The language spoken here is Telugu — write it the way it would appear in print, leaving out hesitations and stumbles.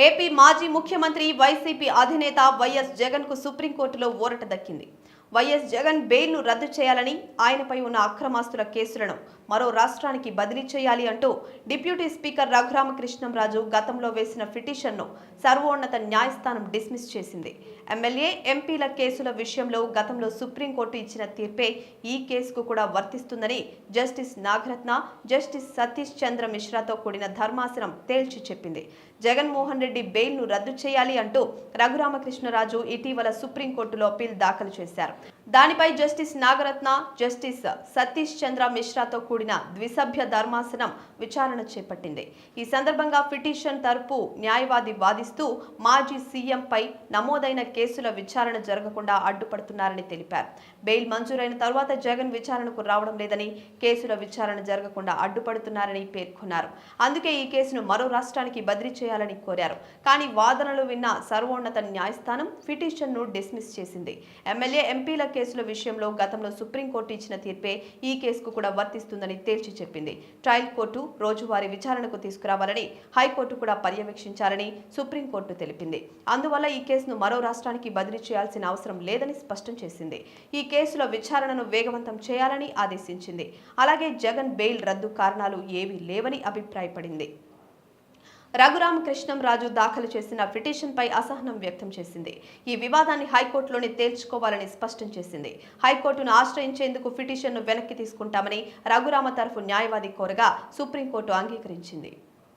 ఏపీ మాజీ ముఖ్యమంత్రి వైసీపీ అధినేత వైఎస్ జగన్ కు సుప్రీంకోర్టులో ఊరట దక్కింది. వైఎస్ జగన్ బెయిల్ను రద్దు చేయాలని, ఆయనపై ఉన్న అక్రమాస్తుల కేసులను మరో రాష్ట్రానికి బదిలీ చేయాలి అంటూ డిప్యూటీ స్పీకర్ రఘురామకృష్ణంరాజు గతంలో వేసిన పిటిషన్ను సర్వోన్నత న్యాయస్థానం డిస్మిస్ చేసింది. ఎమ్మెల్యే, ఎంపీల కేసుల విషయంలో గతంలో సుప్రీంకోర్టు ఇచ్చిన తీర్పే ఈ కేసుకు కూడా వర్తిస్తుందని జస్టిస్ నాగరత్న, జస్టిస్ సతీష్ చంద్ర మిశ్రాతో కూడిన ధర్మాసనం తేల్చి చెప్పింది. జగన్మోహన్ రెడ్డి బెయిల్ను రద్దు చేయాలి అంటూ రఘురామకృష్ణరాజు ఇటీవల సుప్రీంకోర్టులో అప్పీల్ దాఖలు చేశారు. దానిపై జస్టిస్ నాగరత్న, జస్టిస్ సతీష్ చంద్ర మిశ్రాతో కూడిన ద్విసభ్య ధర్మాసనం విచారణ చేపట్టింది. ఈ సందర్భంగా పిటిషన్ తరపు న్యాయవాది వాదిస్తూ మాజీ సీఎంపై నమోదైన కేసుల విచారణ జరగకుండా అడ్డుపడుతున్నారని తెలిపారు. బెయిల్ మంజూరైన తర్వాత జగన్ విచారణకు రావడం లేదని, కేసుల విచారణ జరగకుండా అడ్డుపడుతున్నారని పేర్కొన్నారు. అందుకే ఈ కేసును మరో రాష్ట్రానికి బదిలీ చేయాలని కోరారు. కానీ వాదనలు విన్న సర్వోన్నత న్యాయస్థానం పిటిషన్ను డిస్మిస్ చేసింది. ఎమ్మెల్యే, ఎంపీల కేసుల విషయంలో గతంలో సుప్రీంకోర్టు ఇచ్చిన తీర్పే ఈ కేసుకు కూడా వర్తిస్తుందని తేల్చి చెప్పింది. ట్రయల్ కోర్టు రోజువారీ విచారణకు తీసుకురావాలని, హైకోర్టు కూడా పర్యవేక్షించాలని సుప్రీంకోర్టు తెలిపింది. అందువల్ల ఈ కేసును మరో రాష్ట్రానికి బదిలీ చేయాల్సిన అవసరం లేదని స్పష్టం చేసింది. ఈ కేసుల విచారణను వేగవంతం చేయాలని ఆదేశించింది. అలాగే జగన్ బెయిల్ రద్దు కారణాలు ఏవీ లేవని అభిప్రాయపడింది. రఘురామకృష్ణంరాజు దాఖలు చేసిన పిటిషన్పై అసహనం వ్యక్తం చేసింది. ఈ వివాదాన్ని హైకోర్టులోనే తేల్చుకోవాలని స్పష్టం చేసింది. హైకోర్టును ఆశ్రయించేందుకు పిటిషన్ను వెనక్కి తీసుకుంటామని రఘురామ తరఫు న్యాయవాది కోరగా సుప్రీంకోర్టు అంగీకరించింది.